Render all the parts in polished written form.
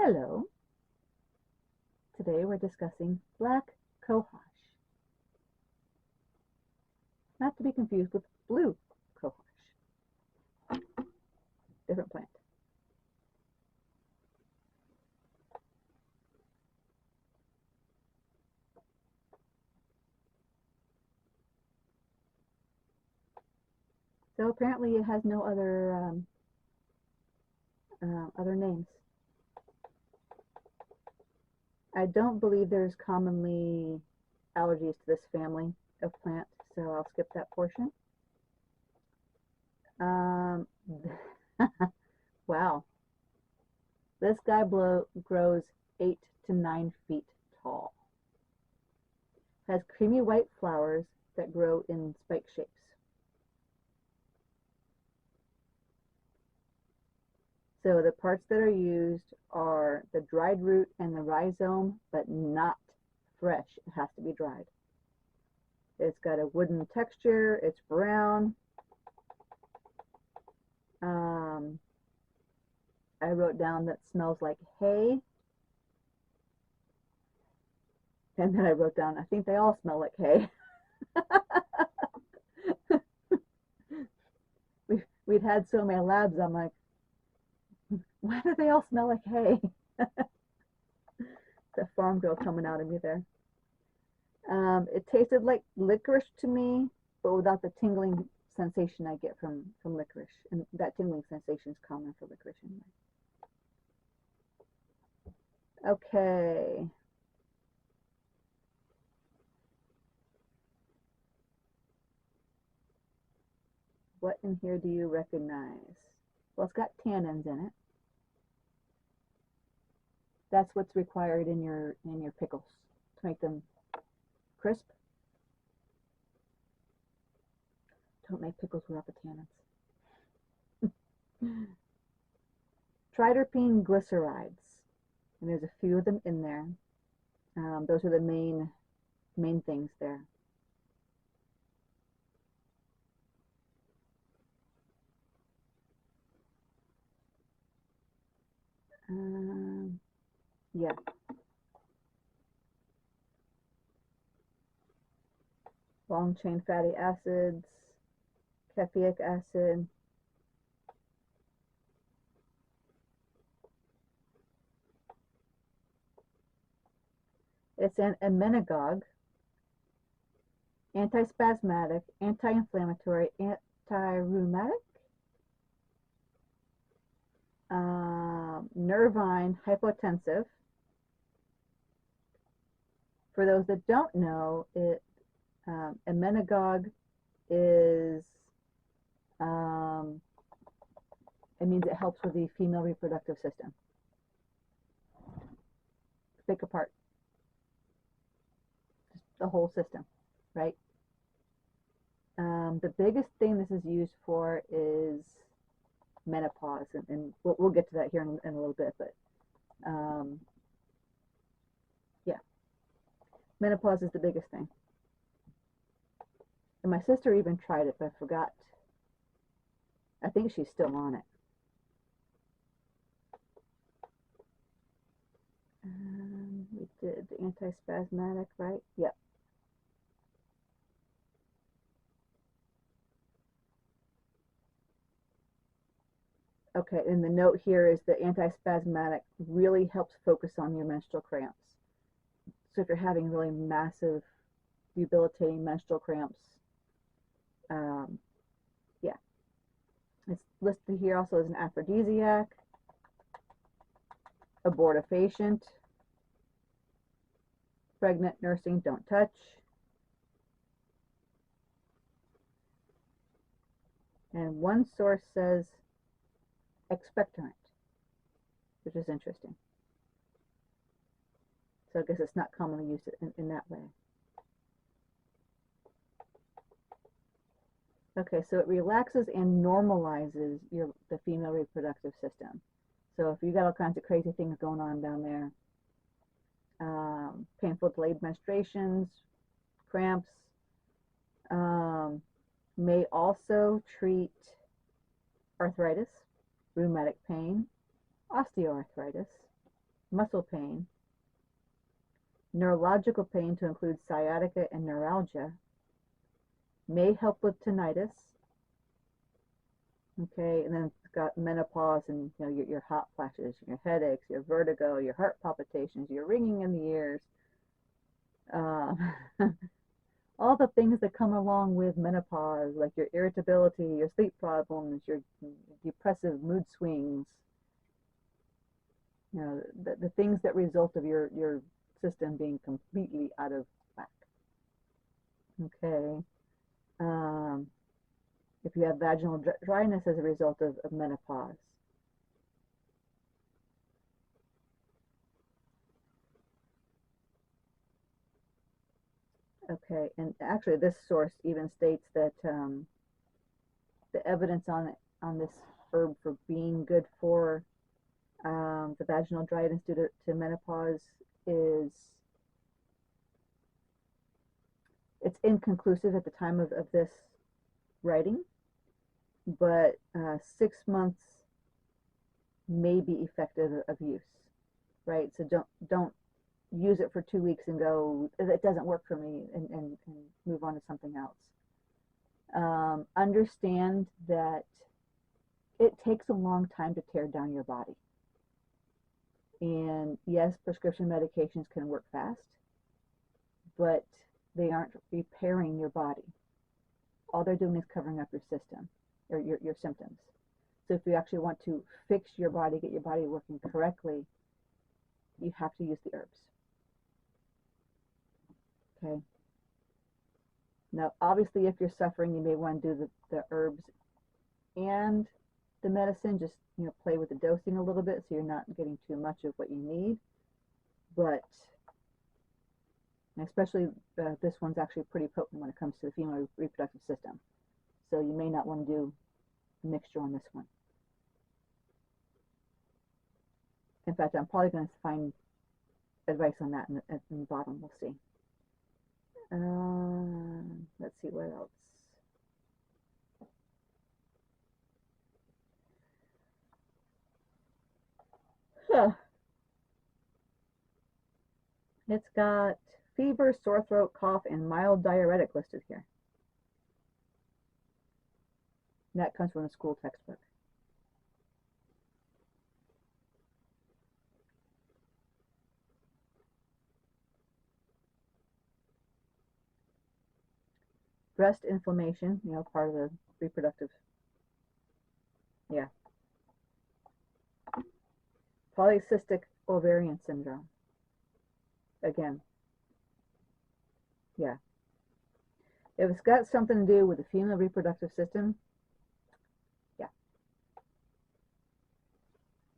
Hello. Today we're discussing Black Cohosh. Not to be confused with Blue Cohosh. Different plant. So apparently it has no other names. I don't believe there's commonly allergies to this family of plant, so I'll skip that portion. Wow. This guy grows 8 to 9 feet tall. Has creamy white flowers that grow in spike shapes. So the parts that are used are the dried root and the rhizome, but not fresh. It has to be dried. It's got a wooden texture. It's brown. I wrote down that smells like hay. And then I wrote down, I think they all smell like hay. We'd had so many labs, I'm like, why do they all smell like hay? The farm girl coming out of me there. It tasted like licorice to me, but without the tingling sensation I get from licorice. And that tingling sensation is common for licorice anyway. Okay. What in here do you recognize? Well, it's got tannins in it. That's what's required in your pickles to make them crisp. Don't make pickles without the tannins. Triterpene glycerides, and there's a few of them in there. Those are the main things there. Yeah. Long chain fatty acids, caffeic acid. It's an emmenagogue, antispasmodic, anti-inflammatory, anti-rheumatic, nervine, hypotensive. For those that don't know, emmenagogue is, it means it helps with the female reproductive system. Pick apart just the whole system, right? The biggest thing this is used for is menopause, and we'll get to that here in a little bit, but yeah, menopause is the biggest thing. And my sister even tried it, but I forgot. I think she's still on it. We did the antispasmodic, right? Yep. Okay, and the note here is the antispasmodic really helps focus on your menstrual cramps. So if you're having really massive, debilitating menstrual cramps, yeah. It's listed here also as an aphrodisiac, abortifacient, pregnant, nursing, don't touch. And one source says expectorant, which is interesting. So I guess it's not commonly used in that way. Okay, so it relaxes and normalizes the female reproductive system. So if you got all kinds of crazy things going on down there, painful delayed menstruations, cramps, may also treat arthritis, rheumatic pain, osteoarthritis, muscle pain, neurological pain to include sciatica and neuralgia, may help with tinnitus. Okay, and then it's got menopause and your hot flashes, your headaches, your vertigo, your heart palpitations, your ringing in the ears, all the things that come along with menopause, like your irritability, your sleep problems, your depressive mood swings, the things that result of your system being completely out of whack. Okay. If you have vaginal dryness as a result of menopause. Okay, and actually this source even states that the evidence on this herb for being good for the vaginal dryness due to menopause is, it's inconclusive at the time of this writing, but 6 months may be effective of use, right? So don't use it for 2 weeks and go, it doesn't work for me, and move on to something else. Understand that it takes a long time to tear down your body. And yes, prescription medications can work fast, but they aren't repairing your body. All they're doing is covering up your system, or your symptoms. So if you actually want to fix your body, get your body working correctly, you have to use the herbs. Okay. Now, obviously, if you're suffering, you may want to do the herbs and the medicine. Just play with the dosing a little bit so you're not getting too much of what you need. But especially this one's actually pretty potent when it comes to the female reproductive system. So you may not want to do a mixture on this one. In fact, I'm probably going to find advice on that in the bottom. We'll see. Let's see what else. Huh. It's got fever, sore throat, cough, and mild diuretic listed here. And that comes from the school textbook. Breast inflammation, part of the reproductive. Yeah. Polycystic ovarian syndrome. Again. Yeah. If it's got something to do with the female reproductive system, yeah.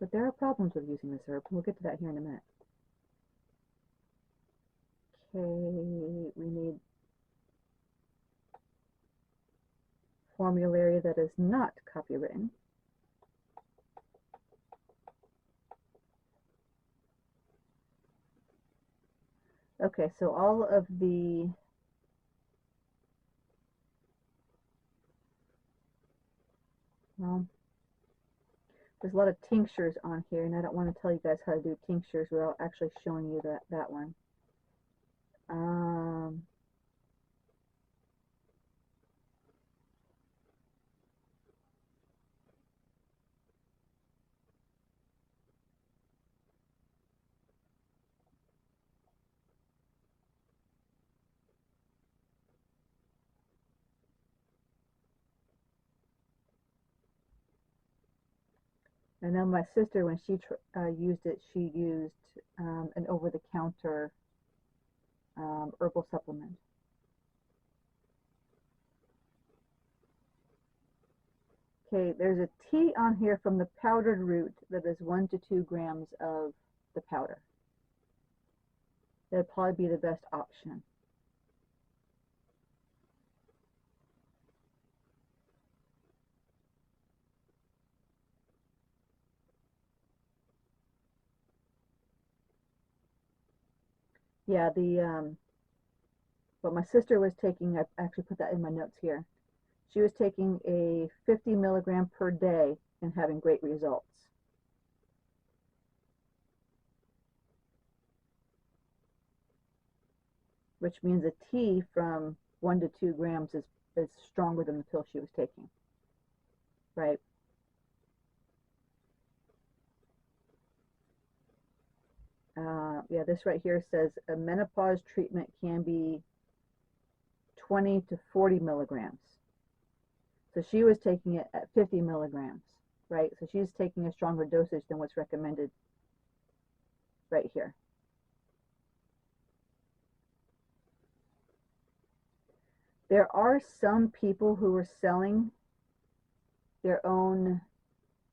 But there are problems with using this herb. We'll get to that here in a minute. Okay, we need formulary that is not copywritten. Okay, so all of the there's a lot of tinctures on here, and I don't want to tell you guys how to do tinctures without actually showing you that one. I know my sister, when she used it, she used an over-the-counter herbal supplement. Okay, there's a tea on here from the powdered root that is 1 to 2 grams of the powder. That'd probably be the best option. Yeah, what my sister was taking, I actually put that in my notes here. She was taking a 50 milligram per day and having great results. which means a tea from 1 to 2 grams is stronger than the pill she was taking, right? Yeah, this right here says a menopause treatment can be 20 to 40 milligrams. So she was taking it at 50 milligrams, right? So she's taking a stronger dosage than what's recommended right here. There are some people who are selling their own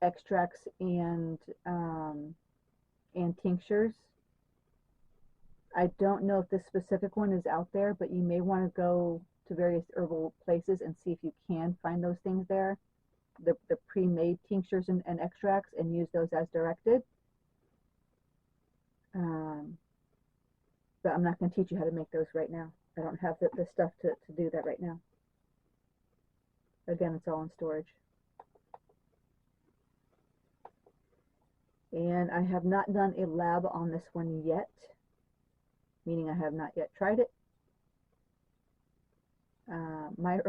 extracts and tinctures. I don't know if this specific one is out there, but you may want to go to various herbal places and see if you can find those things there, the pre-made tinctures and extracts, and use those as directed. But I'm not going to teach you how to make those right now. I don't have the stuff to do that right now. Again, it's all in storage. And I have not done a lab on this one yet, meaning I have not yet tried it. My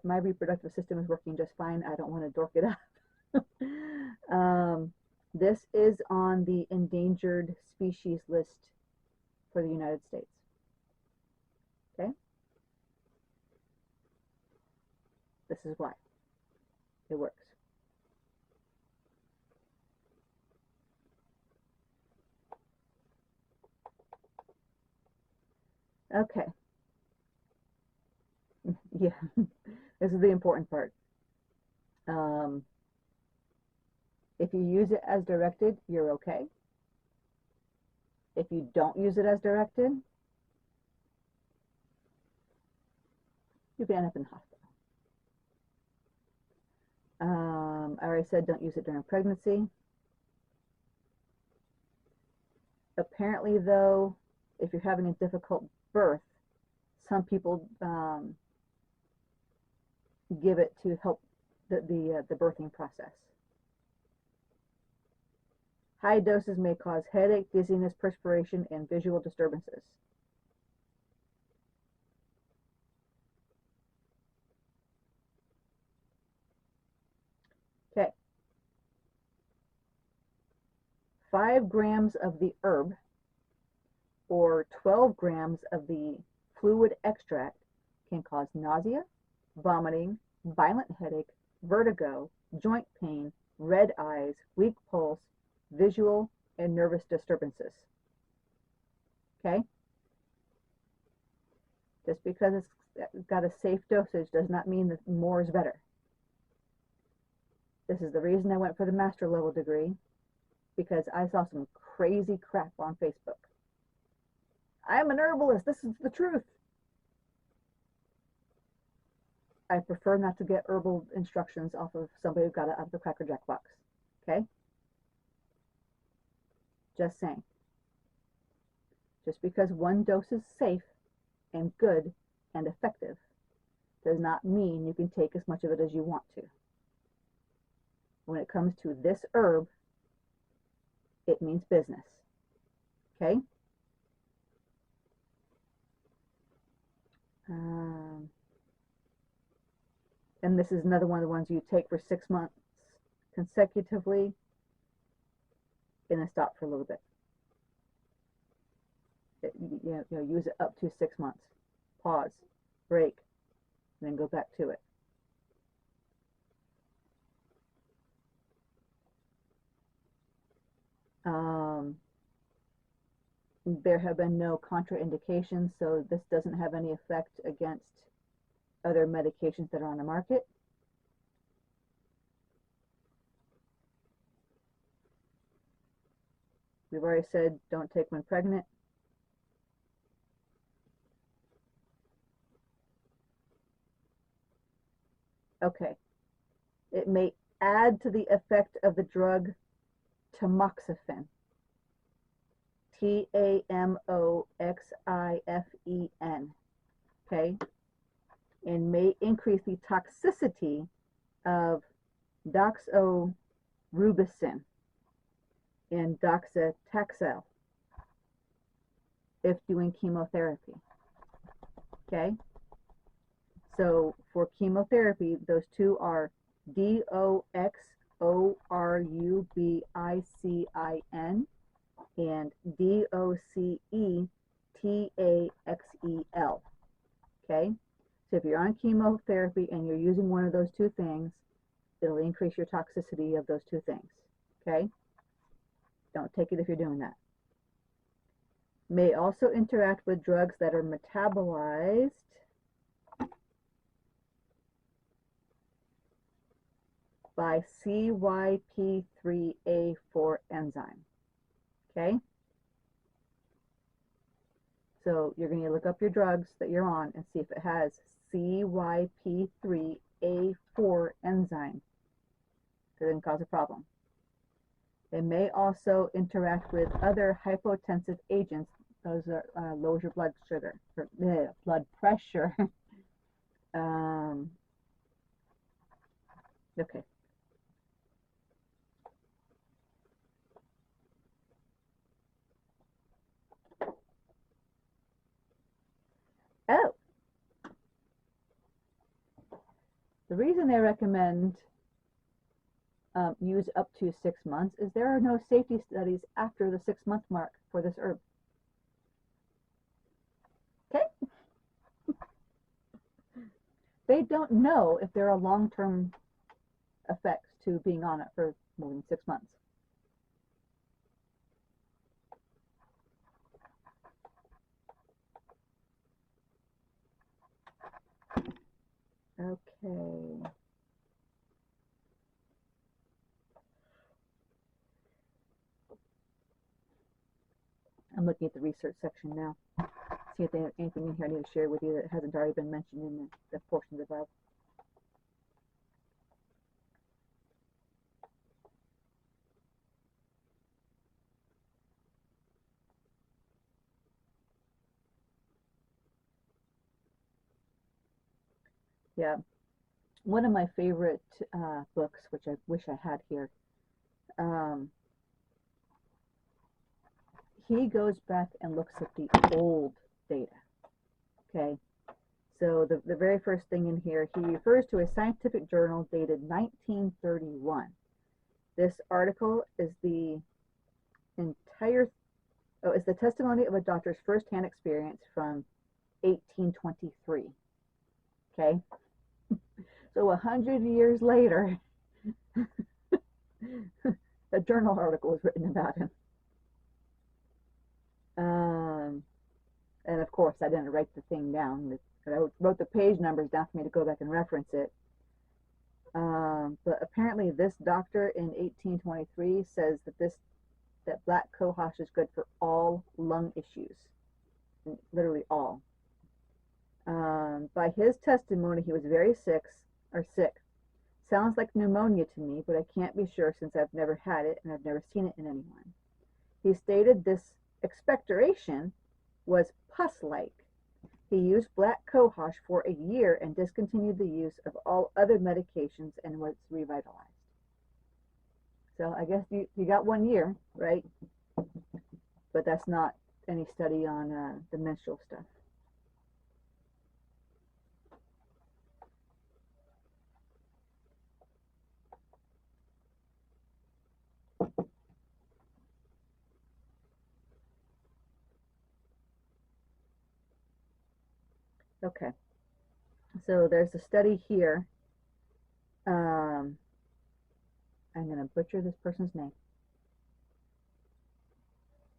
my reproductive system is working just fine. I don't want to dork it up. This is on the endangered species list for the United States. Okay? This is why it works. Okay. Yeah, this is the important part. If you use it as directed, you're okay. If you don't use it as directed, you can end up in the hospital. I already said don't use it during pregnancy. Apparently, though, if you're having a difficult birth, some people give it to help the birthing process. High doses may cause headache, dizziness, perspiration, and visual disturbances. Okay. 5 grams of the herb or 12 grams of the fluid extract can cause nausea, vomiting, violent headache, vertigo, joint pain, red eyes, weak pulse, visual and nervous disturbances. Okay? Just because it's got a safe dosage does not mean that more is better. This is the reason I went for the master level degree, because I saw some crazy crap on Facebook. I'm an herbalist. This is the truth. I prefer not to get herbal instructions off of somebody who got it out of the Cracker Jack box. Okay? Just saying. Just because one dose is safe and good and effective does not mean you can take as much of it as you want to. When it comes to this herb, it means business. Okay? And this is another one of the ones you take for 6 months consecutively and then stop for a little bit. Use it up to 6 months. Pause, break, and then go back to it. There have been no contraindications, so this doesn't have any effect against other medications that are on the market. We've already said don't take when pregnant. Okay. It may add to the effect of the drug tamoxifen. Tamoxifen. Okay? And may increase the toxicity of doxorubicin and docetaxel. if doing chemotherapy. Okay? So for chemotherapy, those two are DOXORUBICIN and DOCETAXEL. Okay? So if you're on chemotherapy and you're using one of those two things, it'll increase your toxicity of those two things. Okay? Don't take it if you're doing that. May also interact with drugs that are metabolized by CYP3A4 enzyme. Okay? So you're going to look up your drugs that you're on and see if it has CYP3A4 enzyme, because it can cause a problem. It may also interact with other hypotensive agents. Those are lowers your blood sugar, or blood pressure. Okay. Oh, the reason they recommend use up to 6 months is there are no safety studies after the 6-month mark for this herb. Okay? They don't know if there are long-term effects to being on it for more than 6 months. Okay. I'm looking at the research section now. See if they have anything in here I need to share with you that hasn't already been mentioned in the portions above. Yeah. One of my favorite books, which I wish I had here, he goes back and looks at the old data. Okay, so the very first thing in here, he refers to a scientific journal dated 1931. This article is the testimony of a doctor's first-hand experience from 1823. Okay, so 100 years later, a journal article was written about him. And of course, I didn't write the thing down. I wrote the page numbers down for me to go back and reference it. But apparently, this doctor in 1823 says that Black Cohosh is good for all lung issues, literally all. By his testimony, he was very sick. Sounds like pneumonia to me, but I can't be sure since I've never had it and I've never seen it in anyone. He stated this expectoration was pus-like. He used Black Cohosh for a year and discontinued the use of all other medications and was revitalized. So I guess you got 1 year, right? But that's not any study on the menstrual stuff. Okay, so there's a study here. I'm going to butcher this person's name.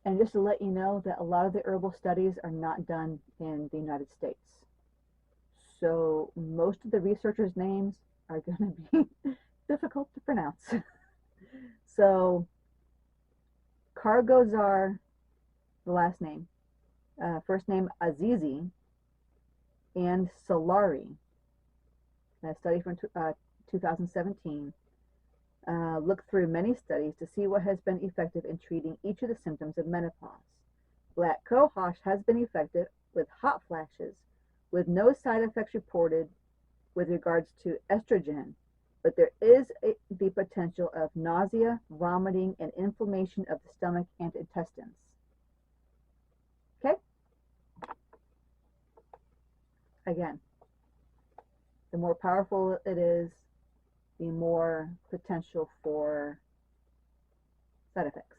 And just to let you know that a lot of the herbal studies are not done in the United States. So most of the researchers' names are going to be difficult to pronounce. So Kargozar, the last name, first name Azizi, and Solari, a study from 2017, looked through many studies to see what has been effective in treating each of the symptoms of menopause. Black Cohosh has been effective with hot flashes, with no side effects reported with regards to estrogen, but there is the potential of nausea, vomiting, and inflammation of the stomach and intestines. Okay, again, the more powerful it is, the more potential for side effects.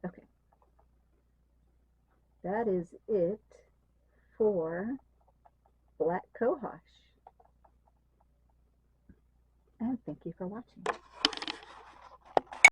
Okay. That is it for Black Cohosh. And thank you for watching.